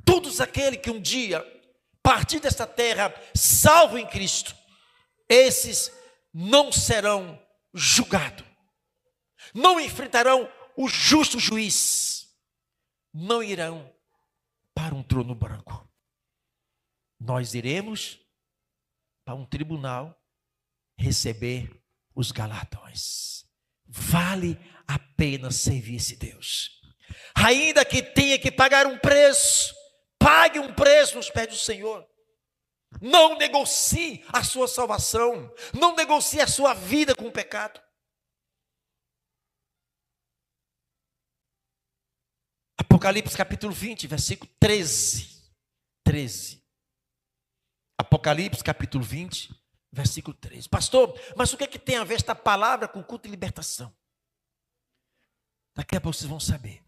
todos aqueles que um dia partir desta terra salvo em Cristo, esses não serão julgados, não enfrentarão o justo juiz, não irão para um trono branco. Nós iremos para um tribunal receber os galardões. Vale a pena servir esse Deus. Ainda que tenha que pagar um preço, pague um preço nos pés do Senhor. Não negocie a sua salvação, não negocie a sua vida com o pecado. Apocalipse capítulo 20, versículo 13. Apocalipse capítulo 20, versículo 13. Pastor, mas o que é que tem a ver esta palavra com culto e libertação? Daqui a pouco vocês vão saber.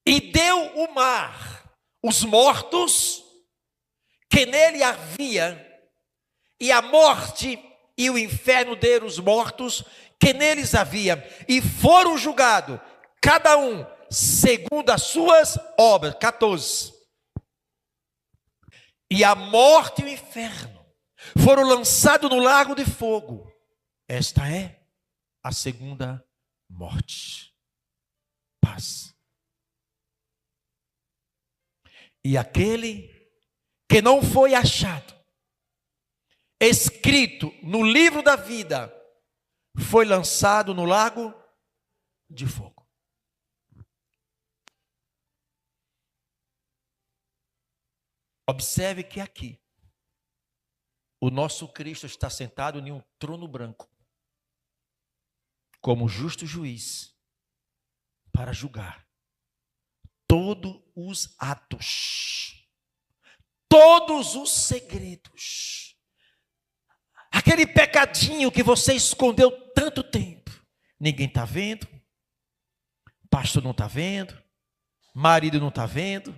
E deu o mar os mortos que nele havia, e a morte e o inferno deram os mortos que neles havia, e foram julgados, cada um segundo as suas obras. 14. E a morte e o inferno foram lançados no lago de fogo. Esta é a segunda morte. Paz. E aquele que não foi achado escrito no livro da vida foi lançado no lago de fogo. Observe que aqui o nosso Cristo está sentado em um trono branco, como justo juiz, para julgar todos os atos, todos os segredos, aquele pecadinho que você escondeu tanto tempo, ninguém está vendo, pastor não está vendo, marido não está vendo,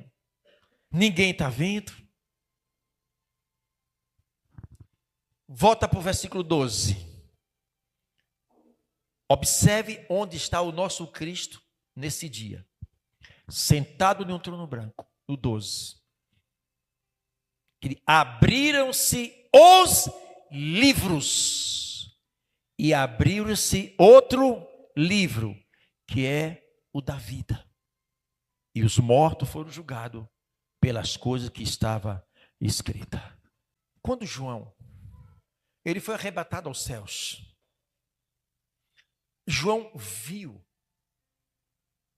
ninguém está vendo. Volta para o versículo 12. Observe onde está o nosso Cristo nesse dia. Sentado em um trono branco. No 12. Abriram-se os livros. E abriram-se outro livro, que é o da vida. E os mortos foram julgados pelas coisas que estava escrita. Quando João, ele foi arrebatado aos céus, João viu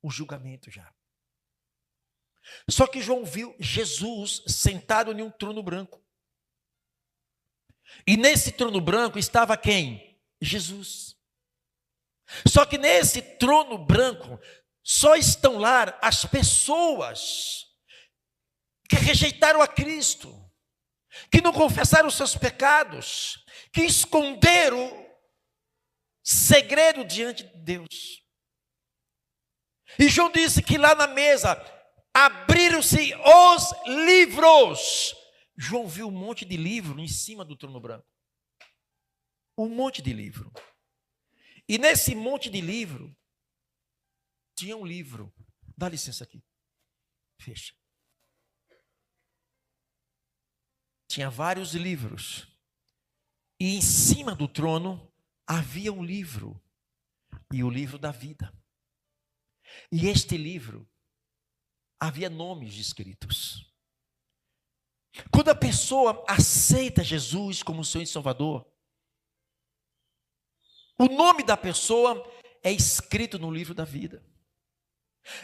o julgamento já. Só que João viu Jesus sentado em um trono branco. E nesse trono branco estava quem? Jesus. Só que nesse trono branco só estão lá as pessoas que rejeitaram a Cristo, que não confessaram os seus pecados, que esconderam segredo diante de Deus. E João disse que lá na mesa abriram-se os livros. João viu um monte de livro em cima do trono branco. Um monte de livro. E nesse monte de livro tinha um livro. Dá licença aqui. Fecha. Tinha vários livros. E em cima do trono havia um livro. E o livro da vida. E este livro havia nomes escritos. Quando a pessoa aceita Jesus como Senhor e Salvador, o nome da pessoa é escrito no livro da vida.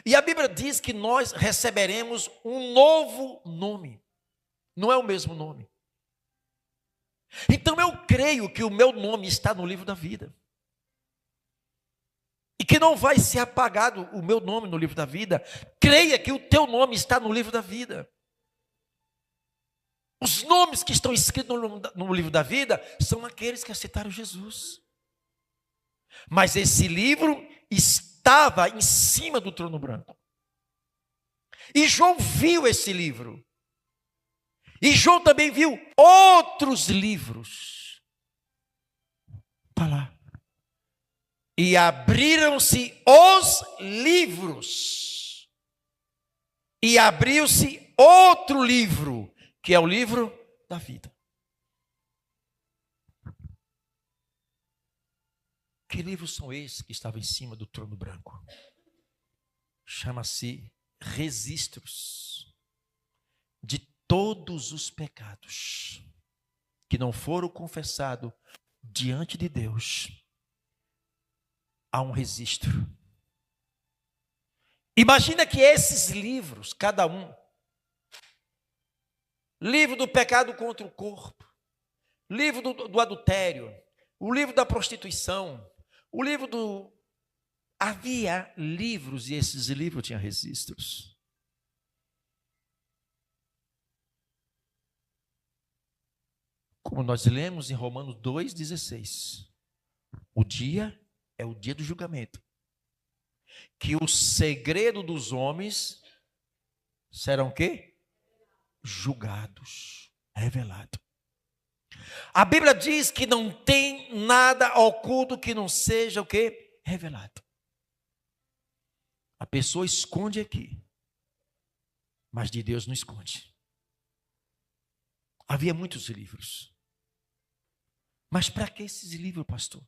E a Bíblia diz que nós receberemos um novo nome. Não é o mesmo nome. Então eu creio que o meu nome está no livro da vida. E que não vai ser apagado o meu nome no livro da vida. Creia que o teu nome está no livro da vida. Os nomes que estão escritos no livro da vida são aqueles que aceitaram Jesus. Mas esse livro estava em cima do trono branco. E João viu esse livro. E João também viu outros livros. Para lá. E abriram-se os livros. livros. E abriu-se outro livro, que é o livro da vida. Que livros são esses que estavam em cima do trono branco? Chama-se registros de todos os pecados que não foram confessados diante de Deus. Há um registro. Imagina que esses livros, cada um, livro do pecado contra o corpo, livro do adultério, o livro da prostituição, o livro do... Havia livros e esses livros tinham registros. Como nós lemos em Romanos 2,16, o dia é o dia do julgamento, que o segredo dos homens serão o quê? Julgados, revelado. A Bíblia diz que não tem nada oculto que não seja o quê? Revelado. A pessoa esconde aqui, mas de Deus não esconde. Havia muitos livros. Mas para que esses livros, pastor?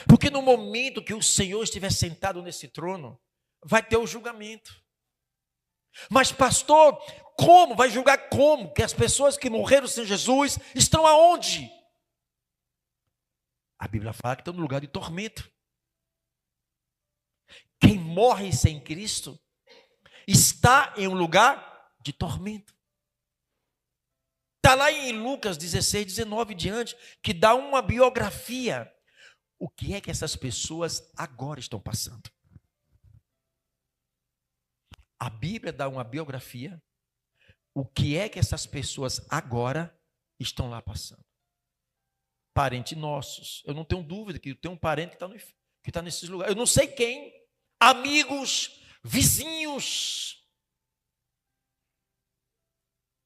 Porque no momento que o Senhor estiver sentado nesse trono, vai ter o julgamento. Mas pastor, como? Vai julgar como? Que as pessoas que morreram sem Jesus estão aonde? A Bíblia fala que estão no lugar de tormento. Quem morre sem Cristo está em um lugar de tormento. Está lá em Lucas 16, 19 diante, que dá uma biografia. O que é que essas pessoas agora estão passando? A Bíblia dá uma biografia. O que é que essas pessoas agora estão lá passando? Parentes nossos. Eu não tenho dúvida que tem um parente que está nesses lugares. Eu não sei quem. Amigos, vizinhos,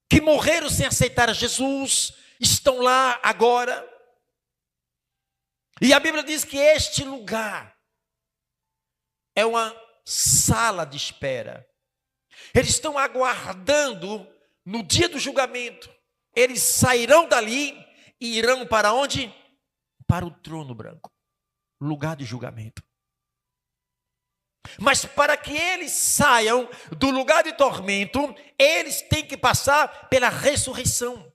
que morreram sem aceitar Jesus, estão lá agora. E a Bíblia diz que este lugar é uma sala de espera. Eles estão aguardando no dia do julgamento. Eles sairão dali e irão para onde? Para o trono branco, lugar de julgamento. Mas para que eles saiam do lugar de tormento, eles têm que passar pela ressurreição.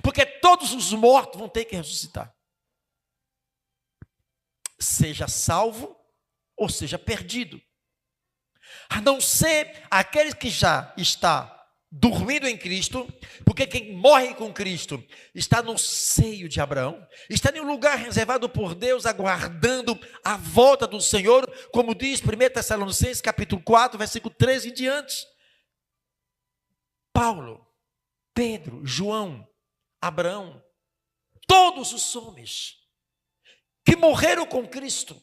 Porque todos os mortos vão ter que ressuscitar. Seja salvo ou seja perdido. A não ser aqueles que já está dormindo em Cristo, porque quem morre com Cristo está no seio de Abraão, está em um lugar reservado por Deus, aguardando a volta do Senhor, como diz 1 Tessalonicenses capítulo 4, versículo 13 em diante. Paulo, Pedro, João, Abraão, todos os homens que morreram com Cristo.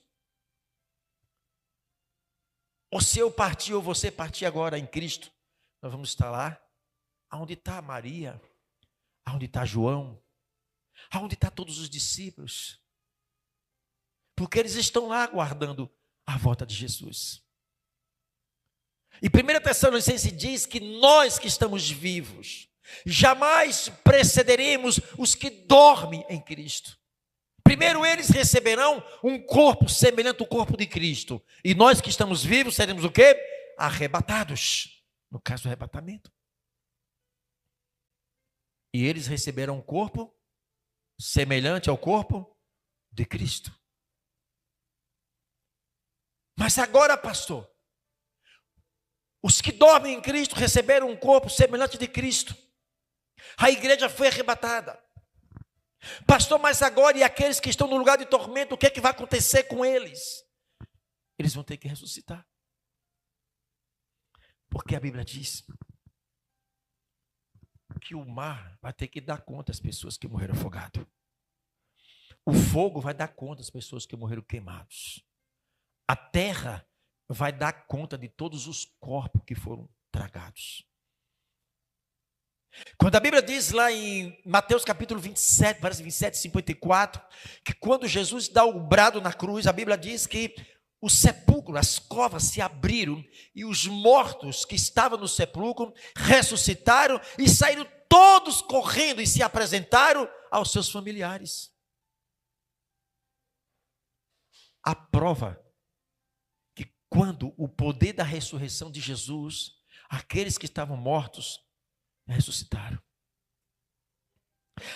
Ou se eu partir ou você partir agora em Cristo, nós vamos estar lá, aonde está Maria, aonde está João, aonde estão todos os discípulos, porque eles estão lá aguardando a volta de Jesus. E 1 Tessalonicenses diz que nós que estamos vivos, jamais precederemos os que dormem em Cristo. Primeiro eles receberão um corpo semelhante ao corpo de Cristo, e nós que estamos vivos seremos o quê? Arrebatados. No caso do arrebatamento. E eles receberão um corpo semelhante ao corpo de Cristo. Mas agora, pastor, os que dormem em Cristo receberam um corpo semelhante de Cristo. A igreja foi arrebatada. Pastor, mas agora e aqueles que estão no lugar de tormento, o que é que vai acontecer com eles? Eles vão ter que ressuscitar. Porque a Bíblia diz que o mar vai ter que dar conta às pessoas que morreram afogados. O fogo vai dar conta às pessoas que morreram queimados. A terra vai dar conta de todos os corpos que foram tragados. Quando a Bíblia diz lá em Mateus capítulo 27, verso 27, 54, que quando Jesus dá o brado na cruz, a Bíblia diz que o sepulcro, as covas se abriram e os mortos que estavam no sepulcro ressuscitaram e saíram todos correndo e se apresentaram aos seus familiares. A prova que quando o poder da ressurreição de Jesus, aqueles que estavam mortos ressuscitaram.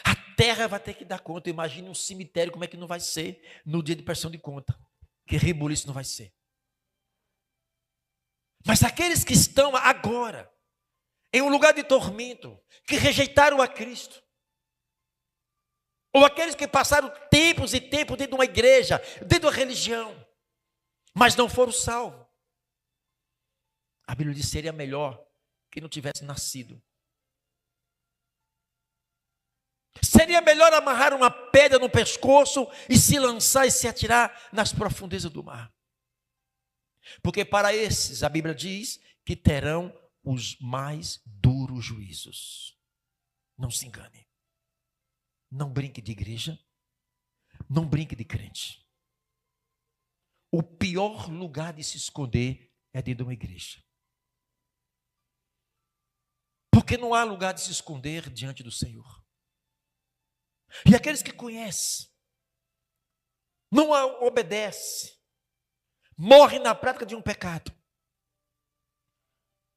A terra vai ter que dar conta. Imagine um cemitério, como é que não vai ser no dia de prestação de conta. Que rebuliço não vai ser. Mas aqueles que estão agora em um lugar de tormento, que rejeitaram a Cristo, ou aqueles que passaram tempos e tempos dentro de uma igreja, dentro de uma religião, mas não foram salvos, a Bíblia diz que seria melhor que não tivesse nascido. Seria melhor amarrar uma pedra no pescoço e se lançar e se atirar nas profundezas do mar. Porque para esses, a Bíblia diz que terão os mais duros juízos. Não se engane. Não brinque de igreja. Não brinque de crente. O pior lugar de se esconder é dentro de uma igreja. Porque não há lugar de se esconder diante do Senhor. E aqueles que conhecem, não obedecem, morrem na prática de um pecado.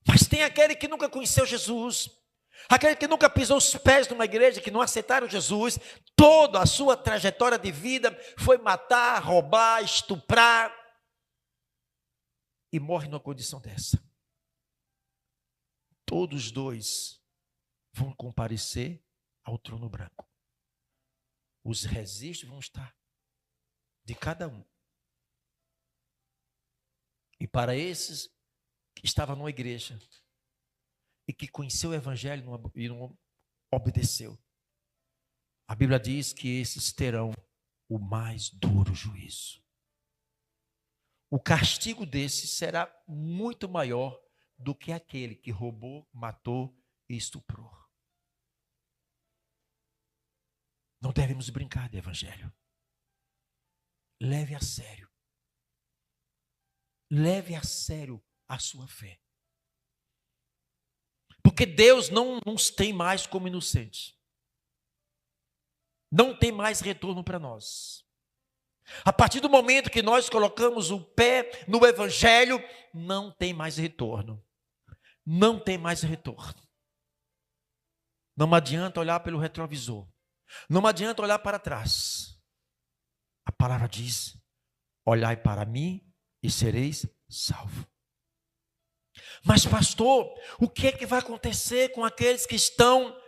Mas tem aquele que nunca conheceu Jesus, aquele que nunca pisou os pés numa igreja, que não aceitaram Jesus, toda a sua trajetória de vida foi matar, roubar, estuprar, e morre numa condição dessa. Todos dois vão comparecer ao trono branco. Os registros vão estar de cada um. E para esses que estavam numa igreja e que conheceu o evangelho e não obedeceu, a Bíblia diz que esses terão o mais duro juízo. O castigo desses será muito maior do que aquele que roubou, matou e estuprou. Não devemos brincar de evangelho. Leve a sério. Leve a sério a sua fé. Porque Deus não nos tem mais como inocentes. Não tem mais retorno para nós. A partir do momento que nós colocamos o pé no evangelho, não tem mais retorno. Não tem mais retorno. Não adianta olhar pelo retrovisor. Não adianta olhar para trás. A palavra diz: olhai para mim e sereis salvos. Mas pastor, o que é que vai acontecer com aqueles que estão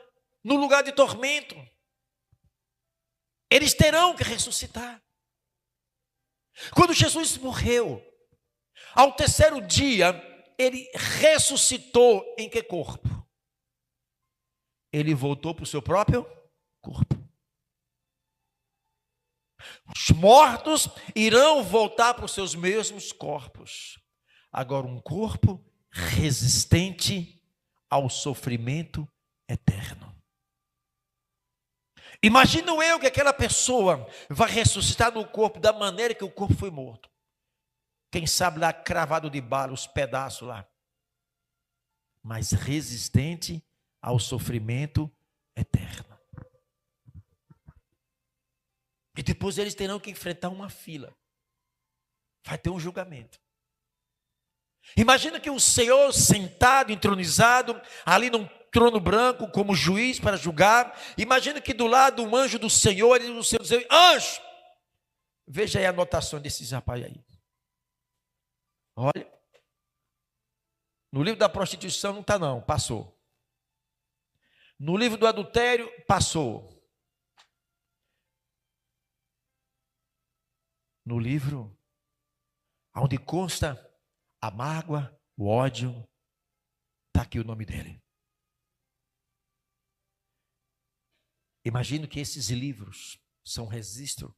no lugar de tormento? Eles terão que ressuscitar. Quando Jesus morreu, ao terceiro dia, ele ressuscitou em que corpo? Ele voltou para o seu próprio corpo. Os mortos irão voltar para os seus mesmos corpos. Agora, um corpo resistente ao sofrimento eterno. Imagino eu que aquela pessoa vai ressuscitar no corpo da maneira que o corpo foi morto. Quem sabe lá cravado de bala, os pedaços lá. Mas resistente ao sofrimento eterno. E depois eles terão que enfrentar uma fila. Vai ter um julgamento. Imagina que o Senhor sentado, entronizado, ali num trono branco, como juiz para julgar. Imagina que do lado um anjo do Senhor, e o Senhor diz: anjo, veja aí a anotação desses rapazes aí. Olha, no livro da prostituição não está não, passou. No livro do adultério, passou. No livro onde consta a mágoa, o ódio, está aqui o nome dele. Imagino que esses livros são um registro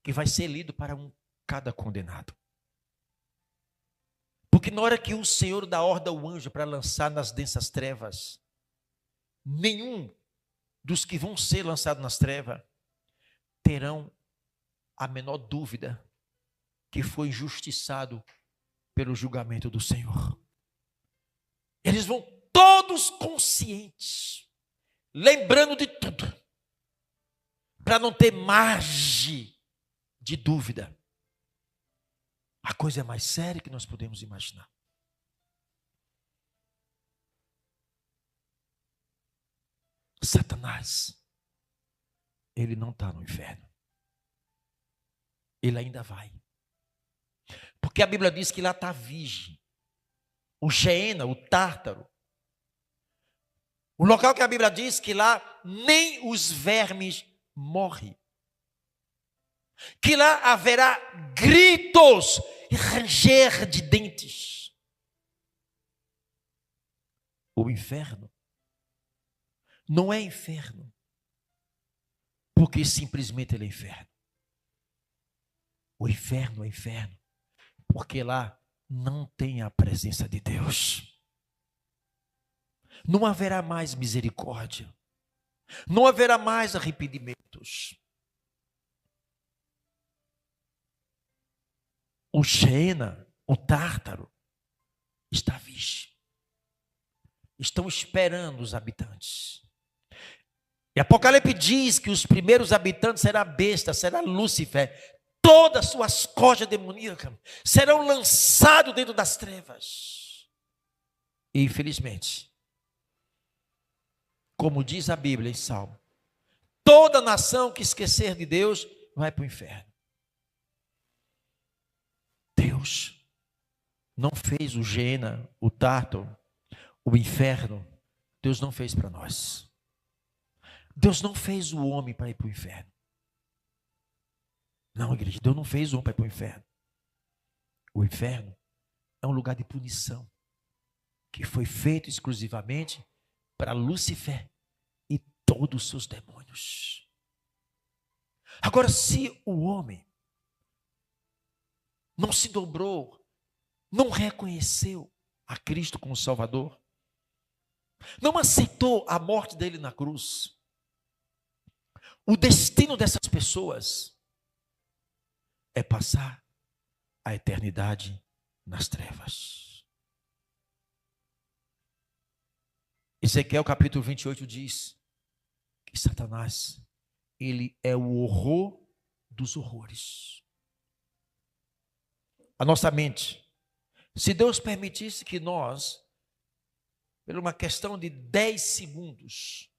que vai ser lido para cada condenado. Porque na hora que o Senhor dá ordem ao anjo para lançar nas densas trevas, nenhum dos que vão ser lançados nas trevas terão a menor dúvida que foi injustiçado pelo julgamento do Senhor. Eles vão todos conscientes, lembrando de tudo, para não ter margem de dúvida. A coisa é mais séria que nós podemos imaginar. Satanás, ele não está no inferno. Ele ainda vai. Porque a Bíblia diz que lá está a virgem, o Geena, o Tártaro. O local que a Bíblia diz que lá nem os vermes morrem. Que lá haverá gritos e ranger de dentes. O inferno não é inferno, porque simplesmente ele é inferno. O inferno é inferno, porque lá não tem a presença de Deus. Não haverá mais misericórdia. Não haverá mais arrependimentos. O Geena, o Tártaro, está virgem. Estão esperando os habitantes. E Apocalipse diz que os primeiros habitantes será a besta, será Lúcifer. Todas as suas corjas demoníacas serão lançados dentro das trevas. E infelizmente, como diz a Bíblia em Salmo, toda nação que esquecer de Deus vai para o inferno. Deus não fez o Geena, o Tártaro, o inferno. Deus não fez para nós. Deus não fez o homem para ir para o inferno. Não, igreja, Deus não fez o homem para ir para o inferno. O inferno é um lugar de punição que foi feito exclusivamente para Lúcifer e todos os seus demônios. Agora, se o homem não se dobrou, não reconheceu a Cristo como Salvador, não aceitou a morte dele na cruz, o destino dessas pessoas é passar a eternidade nas trevas. Ezequiel capítulo 28 diz que Satanás, ele é o horror dos horrores. A nossa mente, se Deus permitisse que nós, por uma questão de 10 segundos,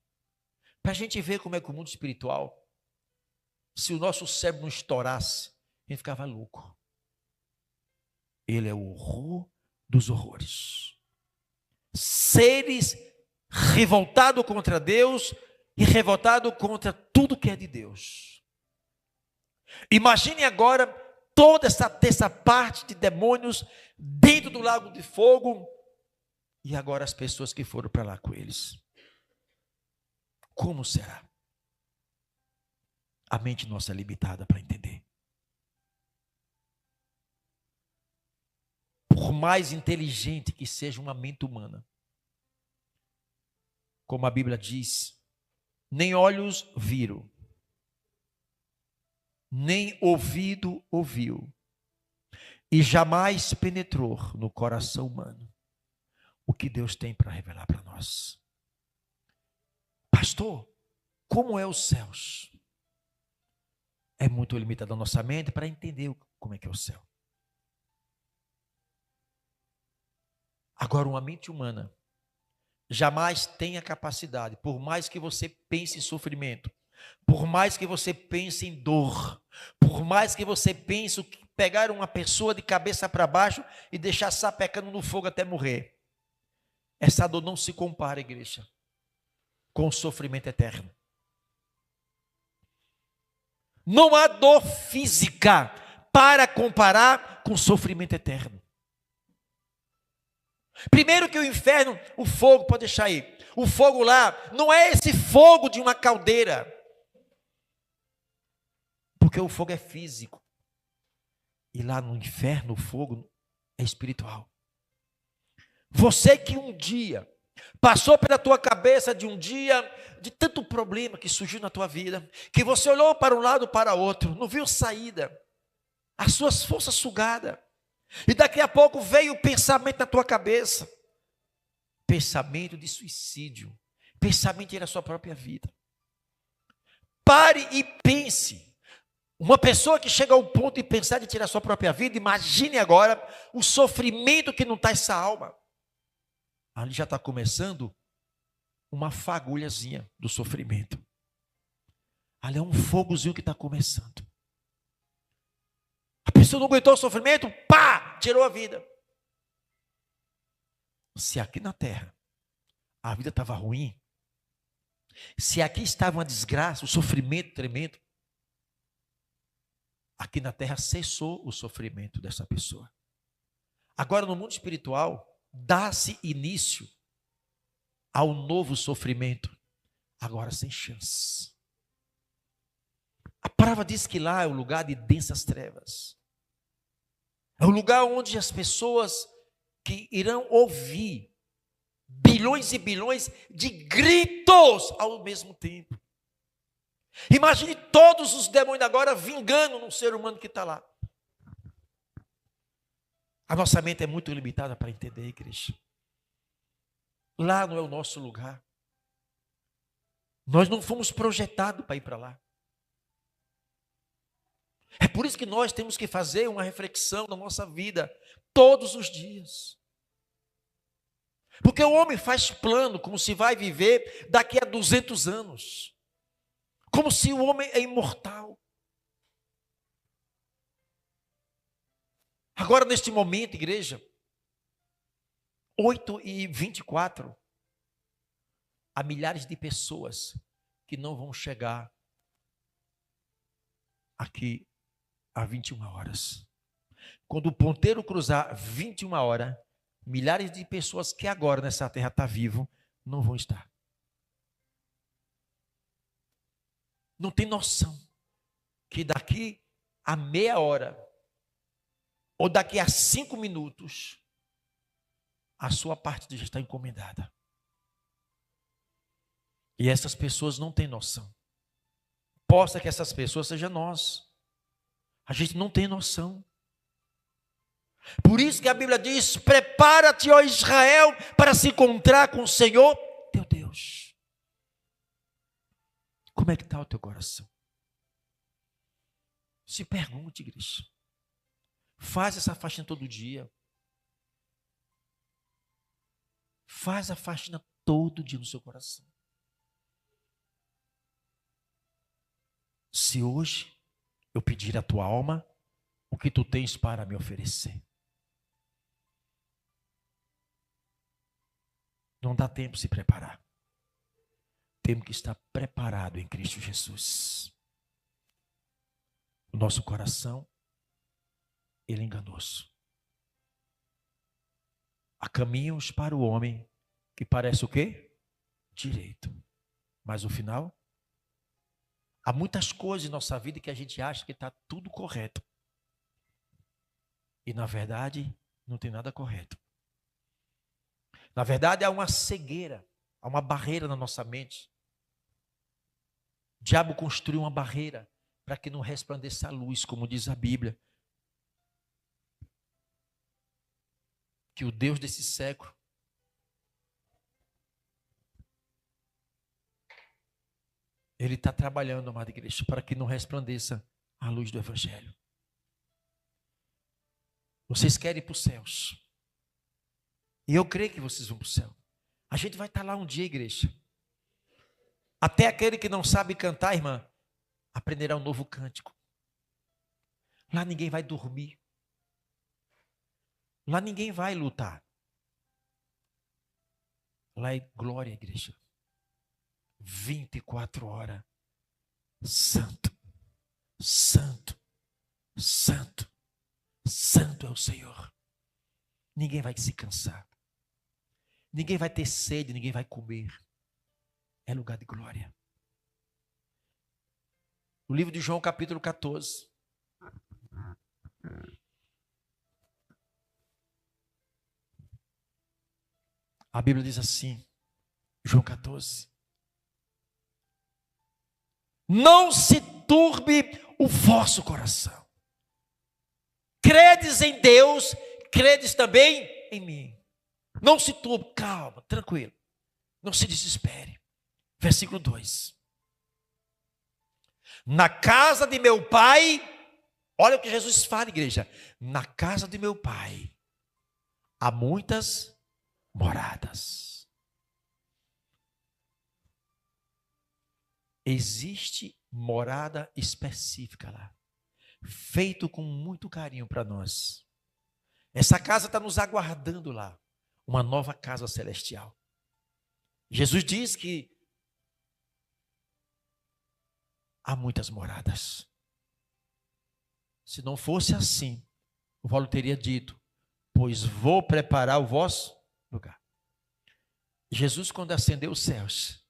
para a gente ver como é que o mundo espiritual, se o nosso cérebro não estourasse, a gente ficava louco. Ele é o horror dos horrores. Seres revoltados contra Deus e revoltados contra tudo que é de Deus. Imagine agora toda essa parte de demônios dentro do lago de fogo e agora as pessoas que foram para lá com eles. Como será? A mente nossa é limitada para entender. Por mais inteligente que seja uma mente humana, como a Bíblia diz, nem olhos viram, nem ouvido ouviu, e jamais penetrou no coração humano o que Deus tem para revelar para nós. Pastor, como é os céus? É muito limitada a nossa mente para entender como é que é o céu. Agora, uma mente humana jamais tem a capacidade, por mais que você pense em sofrimento, por mais que você pense em dor, por mais que você pense que pegar uma pessoa de cabeça para baixo e deixar sapecando no fogo até morrer, essa dor não se compara, igreja, com o sofrimento eterno. Não há dor física para comparar com o sofrimento eterno. Primeiro que o inferno, o fogo, pode deixar aí. O fogo lá não é esse fogo de uma caldeira. Porque o fogo é físico. E lá no inferno o fogo é espiritual. Você que um dia passou pela tua cabeça de um dia de tanto problema que surgiu na tua vida, que você olhou para um lado para o outro, não viu saída. as suas forças sugadas. E daqui a pouco veio o pensamento na tua cabeça. Pensamento de suicídio. Pensamento de ir à sua própria vida. Pare e pense. Uma pessoa que chega ao ponto de pensar de tirar a sua própria vida, imagine agora o sofrimento que não está essa alma. Ali já está começando uma fagulhazinha do sofrimento. Ali é um fogozinho que está começando. A pessoa não aguentou o sofrimento, pá, tirou a vida. Se aqui na terra a vida estava ruim, se aqui estava uma desgraça, o sofrimento tremendo, aqui na terra cessou o sofrimento dessa pessoa. Agora no mundo espiritual, dá-se início ao novo sofrimento, agora sem chance. A palavra diz que lá é o lugar de densas trevas. É o lugar onde as pessoas que irão ouvir bilhões e bilhões de gritos ao mesmo tempo. Imagine todos os demônios agora vingando no ser humano que está lá. A nossa mente é muito limitada para entender, igreja. Lá não é o nosso lugar. Nós não fomos projetados para ir para lá. É por isso que nós temos que fazer uma reflexão na nossa vida, todos os dias. Porque o homem faz plano como se vai viver daqui a 200 anos. Como se o homem é imortal. Agora, neste momento, igreja, 8h24, há milhares de pessoas que não vão chegar aqui às 21 horas. Quando o ponteiro cruzar 21 horas, milhares de pessoas que agora nessa terra estão vivos, não vão estar. Não tem noção que daqui a meia hora, ou daqui a 5 minutos, a sua parte já está encomendada. E essas pessoas não têm noção. Possa que essas pessoas sejam nós. A gente não tem noção. Por isso que a Bíblia diz: prepara-te, ó Israel, para se encontrar com o Senhor teu Deus. Como é que está o teu coração? Se pergunte, igreja. Faz essa faxina todo dia. Faz a faxina todo dia no seu coração. Se hoje eu pedir à tua alma, o que tu tens para me oferecer? Não dá tempo de se preparar. Temos que estar preparado em Cristo Jesus. O nosso coração, ele é enganoso. Há caminhos para o homem que parece o quê? Direito. Mas o final? Há muitas coisas em nossa vida que a gente acha que está tudo correto. E na verdade, não tem nada correto. Na verdade, há uma cegueira, há uma barreira na nossa mente. O diabo construiu uma barreira para que não resplandeça a luz, como diz a Bíblia. Que o Deus desse século ele está trabalhando, amada igreja, para que não resplandeça a luz do Evangelho. Vocês querem ir para os céus. E eu creio que vocês vão para o céu. A gente vai estar lá um dia, igreja. Até aquele que não sabe cantar, irmã, aprenderá um novo cântico. Lá ninguém vai dormir. Lá ninguém vai lutar. Lá é glória, igreja. 24 horas. Santo, santo, santo, santo é o Senhor. Ninguém vai se cansar. Ninguém vai ter sede, ninguém vai comer. É lugar de glória. O livro de João, capítulo 14. A Bíblia diz assim, João 14. Não se turbe o vosso coração. credes em Deus, credes também em mim. Não se turbe, calma, tranquilo. Não se desespere. Versículo 2. Na casa de meu pai, olha o que Jesus fala, igreja. Na casa de meu pai há muitas moradas. Existe morada específica lá, feito com muito carinho para nós. Essa casa está nos aguardando lá, uma nova casa celestial. Jesus diz que há muitas moradas. Se não fosse assim, o Paulo teria dito: pois vou preparar o vosso lugar. Jesus, quando ascendeu os céus,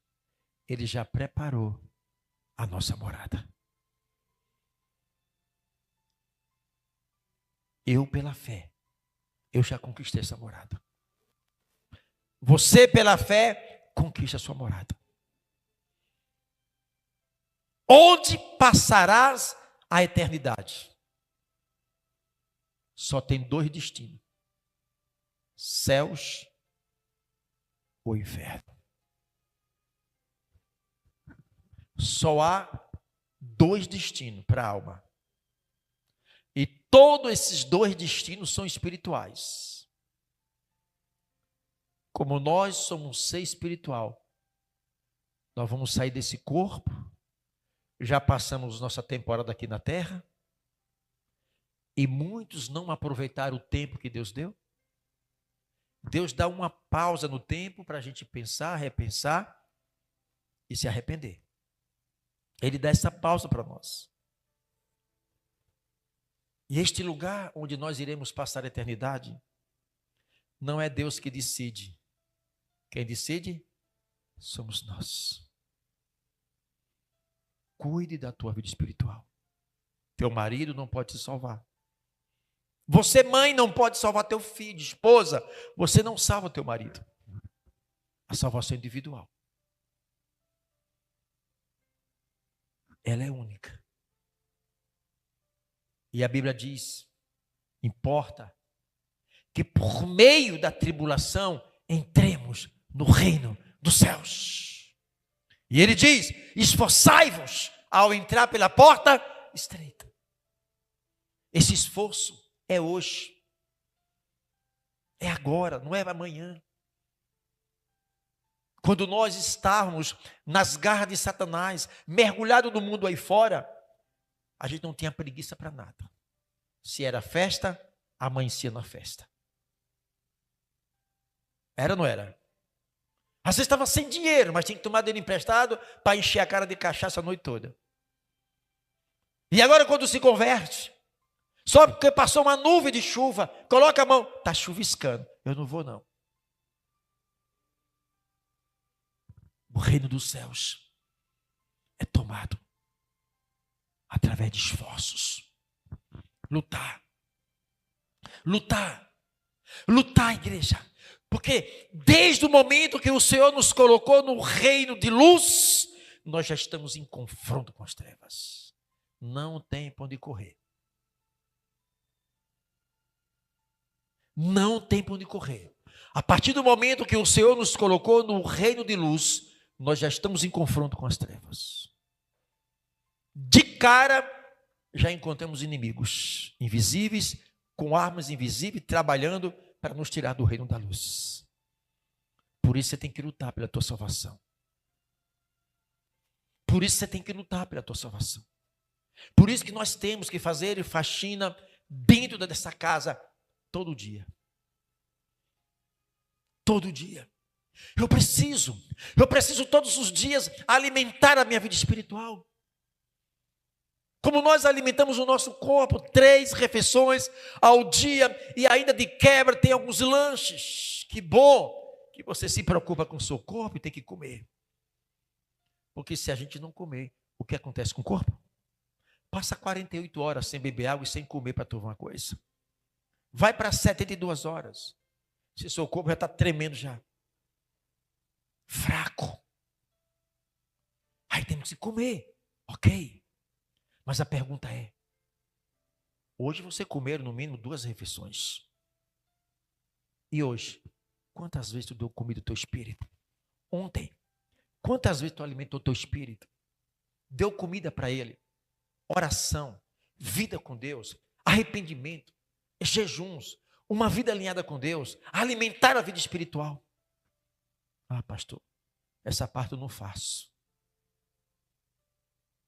ele já preparou a nossa morada. Eu, pela fé, eu já conquistei essa morada. Você, pela fé, conquista a sua morada. Onde passarás a eternidade? Só tem 2 destinos: céus ou inferno. Só há 2 destinos para a alma. E todos esses 2 destinos são espirituais. Como nós somos um ser espiritual, nós vamos sair desse corpo. Já passamos nossa temporada aqui na terra. E muitos não aproveitaram o tempo que Deus deu. Deus dá uma pausa no tempo para a gente pensar, repensar e se arrepender. Ele dá essa pausa para nós. E este lugar onde nós iremos passar a eternidade, não é Deus que decide. Quem decide somos nós. Cuide da tua vida espiritual. Teu marido não pode te salvar. Você, mãe, não pode salvar teu filho, esposa. Você não salva teu marido. A salvação é individual. Ela é única. E a Bíblia diz: importa que por meio da tribulação entremos no reino dos céus. E ele diz: esforçai-vos ao entrar pela porta estreita. Esse esforço é hoje. É agora, não é amanhã. Quando nós estarmos nas garras de Satanás, mergulhado no mundo aí fora, a gente não tinha preguiça para nada. Se era festa, amanhecia na festa. Era ou não era? Às vezes estava sem dinheiro, mas tinha que tomar dinheiro emprestado para encher a cara de cachaça a noite toda. E agora quando se converte, só porque passou uma nuvem de chuva, coloca a mão, está chuviscando. Eu não vou não. O reino dos céus é tomado através de esforços. Lutar. Lutar. Lutar, igreja. Porque desde o momento que o Senhor nos colocou no reino de luz, nós já estamos em confronto com as trevas. Não tem para onde correr. Não tem para onde correr. A partir do momento que o Senhor nos colocou no reino de luz, nós já estamos em confronto com as trevas. De cara, já encontramos inimigos invisíveis, com armas invisíveis, trabalhando para nos tirar do reino da luz. Por isso você tem que lutar pela tua salvação. Por isso você tem que lutar pela tua salvação. Por isso que nós temos que fazer faxina dentro dessa casa todo dia. Todo dia. Eu preciso todos os dias alimentar a minha vida espiritual. Como nós alimentamos o nosso corpo, 3 refeições ao dia e ainda de quebra tem alguns lanches. Que bom que você se preocupa com o seu corpo e tem que comer. Porque se a gente não comer, o que acontece com o corpo? Passa 48 horas sem beber água e sem comer para tomar uma coisa. Vai para 72 horas. Se seu corpo já está tremendo já. Fraco. Aí temos que comer. Ok. Mas a pergunta é: Hoje você comeram no mínimo 2 refeições. E hoje, quantas vezes tu deu comida ao teu espírito? Ontem, quantas vezes tu alimentou o teu espírito? Deu comida para ele? Oração, vida com Deus, arrependimento, jejuns, uma vida alinhada com Deus, alimentar a vida espiritual. Ah, pastor, essa parte eu não faço.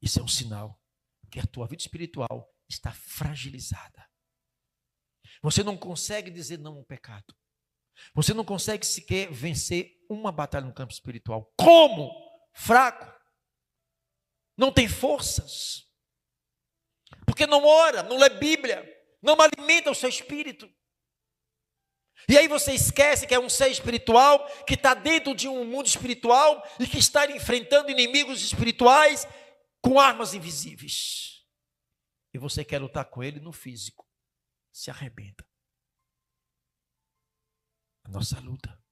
Isso é um sinal que a tua vida espiritual está fragilizada. Você não consegue dizer não ao pecado. Você não consegue sequer vencer uma batalha no campo espiritual. Como? Fraco. Não tem forças. Porque não ora, não lê Bíblia, não alimenta o seu espírito. E aí você esquece que é um ser espiritual, que está dentro de um mundo espiritual e que está enfrentando inimigos espirituais com armas invisíveis. E você quer lutar com ele no físico. Se arrebenta. A nossa luta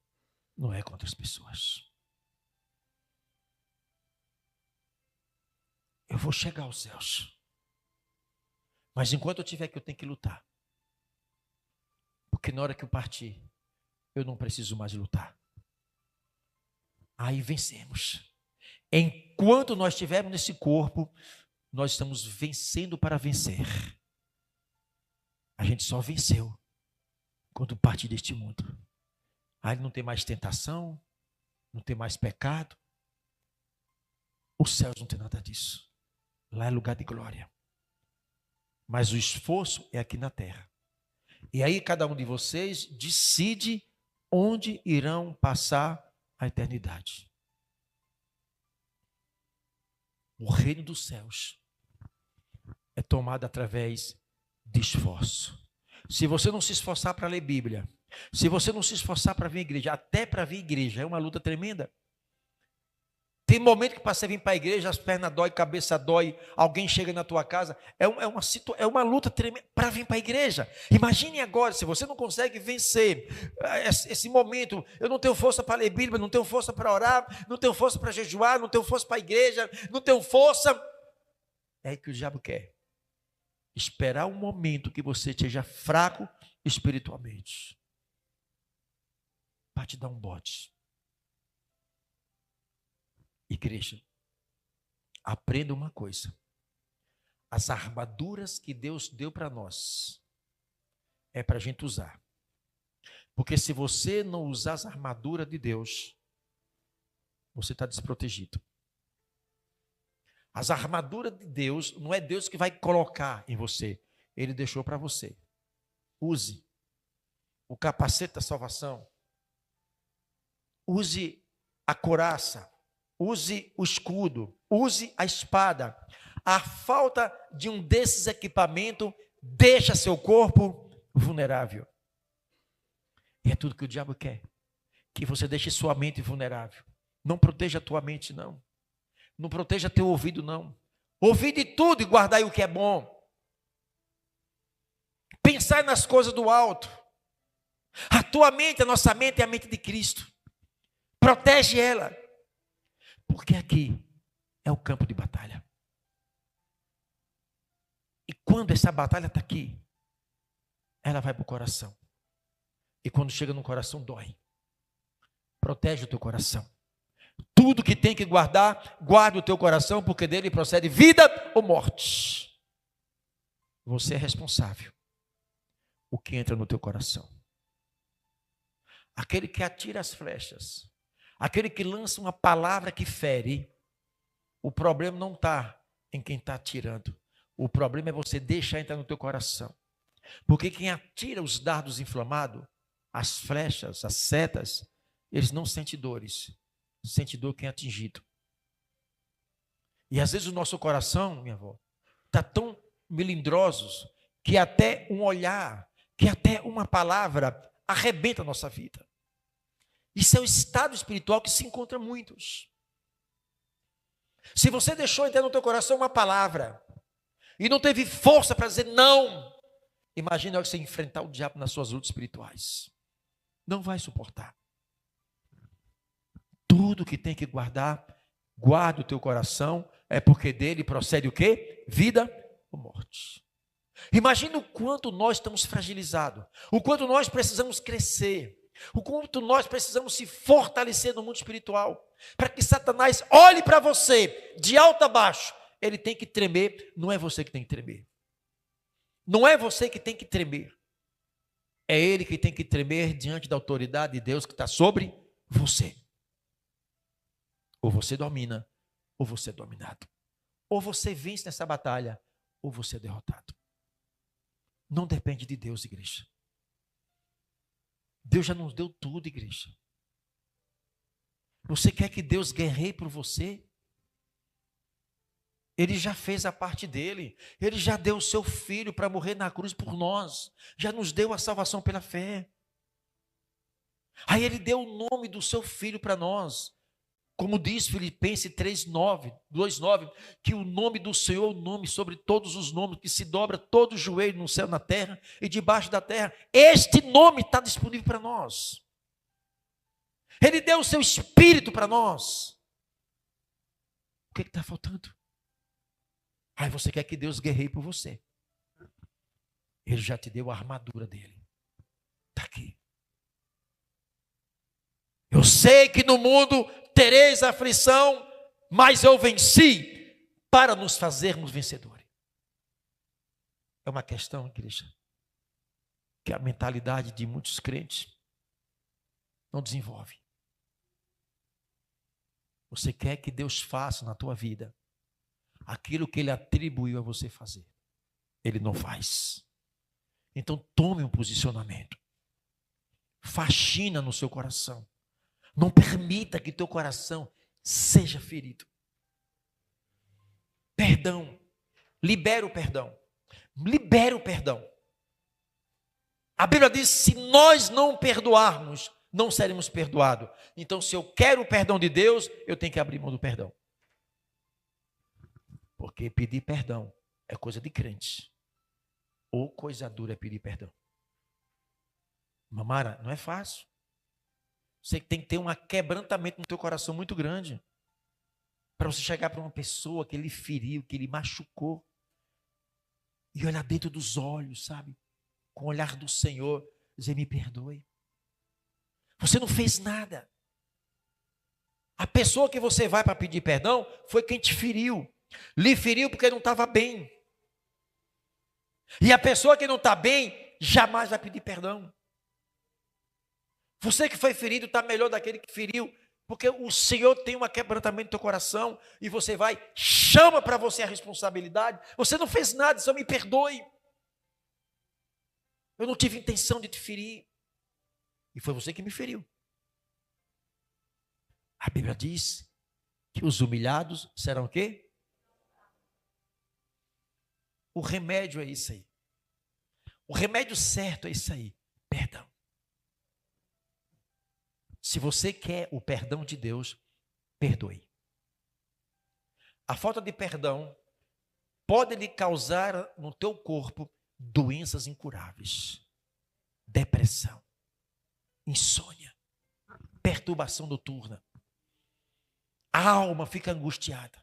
não é contra as pessoas. Eu vou chegar aos céus. Mas enquanto eu estiver aqui, eu tenho que lutar. Porque na hora que eu partir, eu não preciso mais lutar. Aí vencemos. Enquanto nós estivermos nesse corpo, nós estamos vencendo para vencer. A gente só venceu quando partir deste mundo. Aí não tem mais tentação, não tem mais pecado. Os céus não tem nada disso. Lá é lugar de glória. Mas o esforço é aqui na terra. E aí cada um de vocês decide onde irão passar a eternidade. O reino dos céus é tomado através de esforço. Se você não se esforçar para ler Bíblia, se você não se esforçar para vir à igreja, até para vir à igreja, é uma luta tremenda. Tem momento que para você vir para a igreja, as pernas dói, a cabeça dói, alguém chega na tua casa, é uma luta tremenda para vir para a igreja. Imagine agora, se você não consegue vencer esse momento, eu não tenho força para ler Bíblia, não tenho força para orar, não tenho força para jejuar, não tenho força para a igreja, não tenho força. É aí que o diabo quer. Esperar um momento que você esteja fraco espiritualmente, para te dar um bote. Igreja, aprenda uma coisa. As armaduras que Deus deu para nós é para a gente usar. Porque se você não usar as armaduras de Deus, você está desprotegido. As armaduras de Deus, não é Deus que vai colocar em você. Ele deixou para você. Use o capacete da salvação. Use a couraça. Use o escudo. Use a espada. A falta de um desses equipamentos deixa seu corpo vulnerável. E é tudo que o diabo quer. Que você deixe sua mente vulnerável. Não proteja a tua mente, não. Não proteja teu ouvido, não. Ouvir de tudo e guardar o que é bom. Pensar nas coisas do alto. A tua mente, a nossa mente é a mente de Cristo. Protege ela. Porque aqui é o campo de batalha. E quando essa batalha está aqui, ela vai para o coração. E quando chega no coração, dói. Protege o teu coração. Tudo que tem que guardar, guarda o teu coração, porque dele procede vida ou morte. Você é responsável. O que entra no teu coração. Aquele que atira as flechas, aquele que lança uma palavra que fere, o problema não está em quem está atirando. O problema é você deixar entrar no teu coração. Porque quem atira os dardos inflamados, as flechas, as setas, eles não sentem dores. Sente dor quem é atingido. E às vezes o nosso coração, minha avó, está tão melindrosos que até um olhar, que até uma palavra arrebenta a nossa vida. Isso é o estado espiritual que se encontra muitos. Se você deixou entrar no teu coração uma palavra e não teve força para dizer não, imagina você enfrentar o diabo nas suas lutas espirituais. Não vai suportar. Tudo que tem que guardar, guarda o teu coração, é porque dele procede o quê? Vida ou morte. Imagina o quanto nós estamos fragilizados, o quanto nós precisamos crescer, o quanto nós precisamos se fortalecer no mundo espiritual, para que Satanás olhe para você de alto a baixo. Ele tem que tremer, não é você que tem que tremer. Não é você que tem que tremer. É ele que tem que tremer diante da autoridade de Deus que está sobre você. Ou você domina, ou você é dominado. Ou você vence nessa batalha, ou você é derrotado. Não depende de Deus, igreja. Deus já nos deu tudo, igreja. Você quer que Deus guerreie por você? Ele já fez a parte dele. Ele já deu o seu filho para morrer na cruz por nós. Já nos deu a salvação pela fé. Aí ele deu o nome do seu filho para nós. Como diz Filipenses 2:9, que o nome do Senhor é o nome sobre todos os nomes, que se dobra todo o joelho no céu, na terra e debaixo da terra. Este nome está disponível para nós. Ele deu o seu Espírito para nós. O que está faltando? Aí você quer que Deus guerreie por você. Ele já te deu a armadura dele. Está aqui. Eu sei que no mundo tereis aflição, mas eu venci para nos fazermos vencedores. É uma questão, igreja, que a mentalidade de muitos crentes não desenvolve. Você quer que Deus faça na tua vida aquilo que Ele atribuiu a você fazer. Ele não faz. Então tome um posicionamento. Faxina no seu coração. Não permita que teu coração seja ferido. Perdão. Libera o perdão. Libera o perdão. A Bíblia diz: se nós não perdoarmos, não seremos perdoados. Então, se eu quero o perdão de Deus, eu tenho que abrir mão do perdão. Porque pedir perdão é coisa de crente. Ou coisa dura é pedir perdão. Mamara, não é fácil. Você tem que ter um quebrantamento no teu coração muito grande. Para você chegar para uma pessoa que ele feriu, que ele machucou. E olhar dentro dos olhos, sabe? Com o olhar do Senhor. Dizer: me perdoe. Você não fez nada. A pessoa que você vai para pedir perdão foi quem te feriu. Lhe feriu porque não estava bem. E a pessoa que não está bem, jamais vai pedir perdão. Você que foi ferido está melhor daquele que feriu, porque o Senhor tem um quebrantamento no teu coração, e você vai, chama para você a responsabilidade. Você não fez nada, só me perdoe. Eu não tive intenção de te ferir. E foi você que me feriu. A Bíblia diz que os humilhados serão o quê? O remédio é isso aí. O remédio certo é isso aí. Perdão. Se você quer o perdão de Deus, perdoe. A falta de perdão pode lhe causar no teu corpo doenças incuráveis. Depressão, insônia, perturbação noturna. A alma fica angustiada.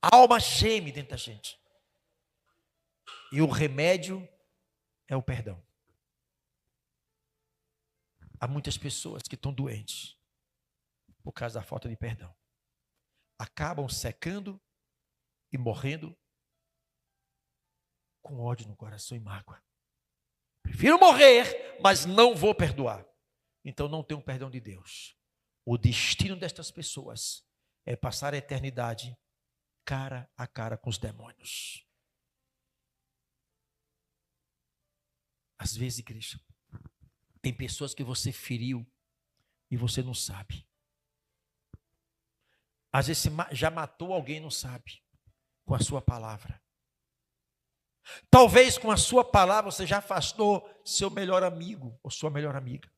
A alma geme dentro da gente. E o remédio é o perdão. Há muitas pessoas que estão doentes por causa da falta de perdão. Acabam secando e morrendo com ódio no coração e mágoa. Prefiro morrer, mas não vou perdoar. Então não tenho perdão de Deus. O destino destas pessoas é passar a eternidade cara a cara com os demônios. Às vezes, igreja, tem pessoas que você feriu e você não sabe. Às vezes já matou alguém e não sabe, com a sua palavra. Talvez com a sua palavra você já afastou seu melhor amigo ou sua melhor amiga.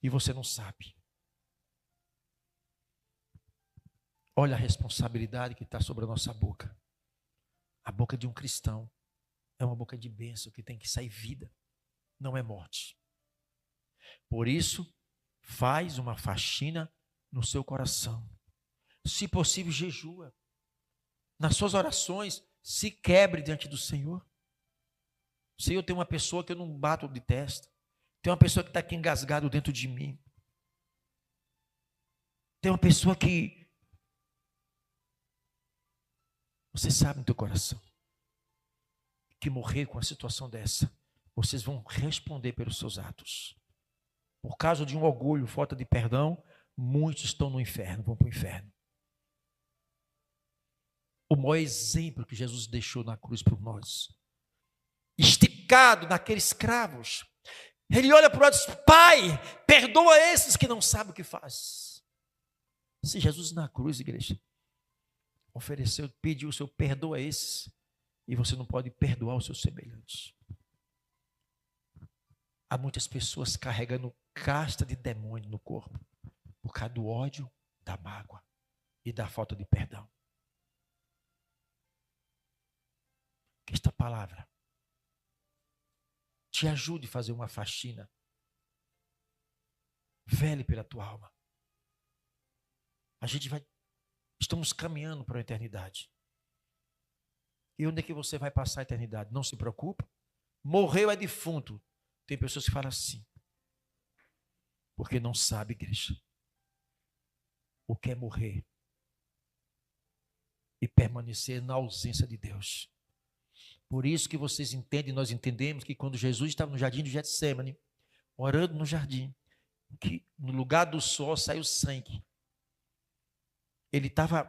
E você não sabe. Olha a responsabilidade que está sobre a nossa boca. A boca de um cristão é uma boca de bênção que tem que sair vida, não é morte. Por isso, faz uma faxina no seu coração. Se possível, jejua. Nas suas orações, se quebre diante do Senhor. Senhor, tem uma pessoa que eu não bato de testa. Tem uma pessoa que está aqui engasgado dentro de mim. Tem uma pessoa que você sabe no teu coração que morrer com a situação dessa, vocês vão responder pelos seus atos. Por causa de um orgulho, falta de perdão, muitos estão no inferno, vão para o inferno. O maior exemplo que Jesus deixou na cruz por nós, esticado naqueles escravos, ele olha para o lado e diz: Pai, perdoa esses que não sabem o que faz. Se Jesus na cruz, igreja, ofereceu, pediu o Senhor, perdoa esses, e você não pode perdoar os seus semelhantes. Há muitas pessoas carregando casta de demônio no corpo, por causa do ódio, da mágoa e da falta de perdão. Que esta palavra te ajude a fazer uma faxina. Vele pela tua alma. Estamos caminhando para a eternidade. E onde é que você vai passar a eternidade? Não se preocupe. Morreu é defunto. Tem pessoas que falam assim, porque não sabe, igreja, o que é morrer e permanecer na ausência de Deus. Por isso que vocês entendem, nós entendemos que quando Jesus estava no jardim de Getsêmani, orando no jardim, que no lugar do sol saiu sangue. Ele estava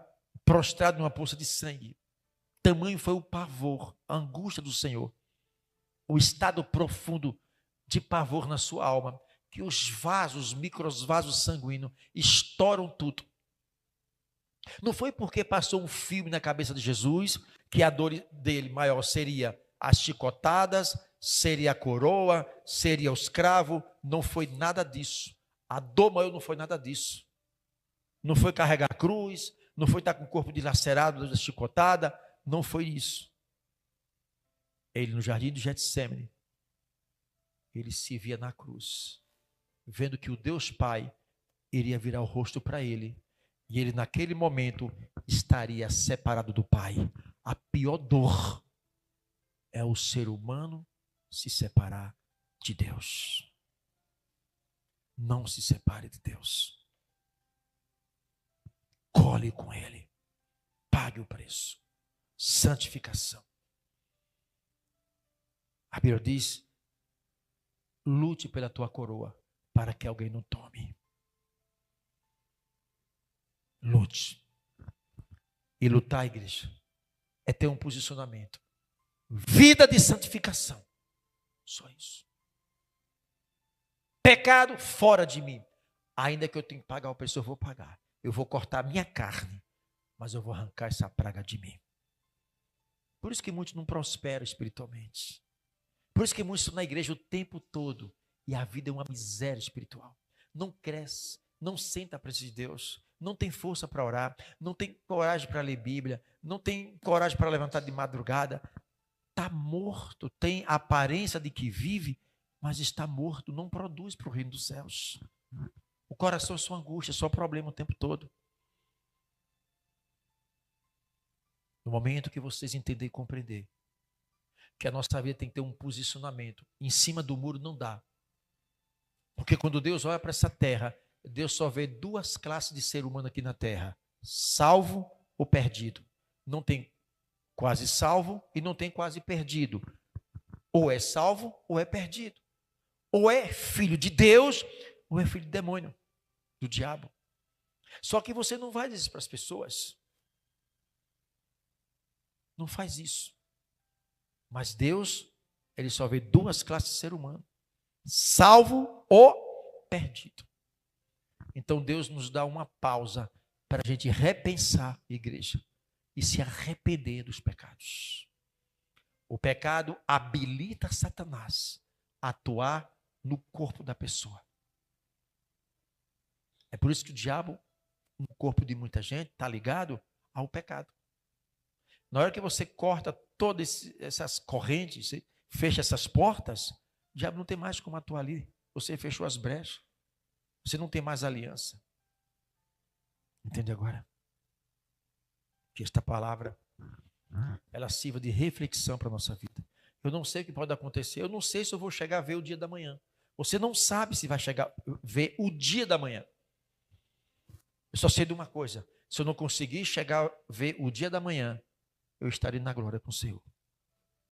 prostrado numa poça de sangue. Tamanho foi o pavor, a angústia do Senhor, o estado profundo de pavor na sua alma, que os vasos, microvasos sanguíneos estouram tudo. Não foi porque passou um filme na cabeça de Jesus que a dor dele maior seria as chicotadas, seria a coroa, seria o escravo. Não foi nada disso. A dor maior não foi nada disso. Não foi carregar a cruz, não foi estar com o corpo dilacerado da chicotada, não foi isso. Ele no jardim de Getsêmani, ele se via na cruz, vendo que o Deus Pai iria virar o rosto para ele, e ele naquele momento estaria separado do Pai. A pior dor é o ser humano se separar de Deus. Não se separe de Deus. Cole com Ele. Pague o preço. Santificação. A Bíblia diz: lute pela tua coroa para que alguém não tome. Lute. E lutar, igreja, é ter um posicionamento. Vida de santificação. Só isso. Pecado fora de mim. Ainda que eu tenha que pagar o preço, eu vou pagar. Eu vou cortar a minha carne, mas eu vou arrancar essa praga de mim. Por isso que muitos não prosperam espiritualmente. Por isso que muitos estão na igreja o tempo todo e a vida é uma miséria espiritual. Não cresce, não senta a presença de Deus, não tem força para orar, não tem coragem para ler Bíblia, não tem coragem para levantar de madrugada. Está morto, tem a aparência de que vive, mas está morto, não produz para o reino dos céus. O coração é só angústia, é só problema o tempo todo. No momento que vocês entenderem e compreender que a nossa vida tem que ter um posicionamento, em cima do muro não dá. Porque quando Deus olha para essa terra, Deus só vê duas classes de ser humano aqui na terra: salvo ou perdido. Não tem quase salvo e não tem quase perdido. Ou é salvo ou é perdido. Ou é filho de Deus ou é filho do demônio, do diabo. Só que você não vai dizer isso para as pessoas. Não faz isso. Mas Deus, Ele só vê duas classes de ser humano: salvo ou perdido. Então Deus nos dá uma pausa para a gente repensar, igreja, e se arrepender dos pecados. O pecado habilita Satanás a atuar no corpo da pessoa. É por isso que o diabo, no corpo de muita gente, está ligado ao pecado. Na hora que você corta todas essas correntes, você fecha essas portas, o diabo não tem mais como atuar ali. Você fechou as brechas. Você não tem mais aliança. Entende agora? Que esta palavra, ela sirva de reflexão para a nossa vida. Eu não sei o que pode acontecer. Eu não sei se eu vou chegar a ver o dia da manhã. Você não sabe se vai chegar a ver o dia da manhã. Eu só sei de uma coisa. Se eu não conseguir chegar a ver o dia da manhã, eu estarei na glória com o Senhor.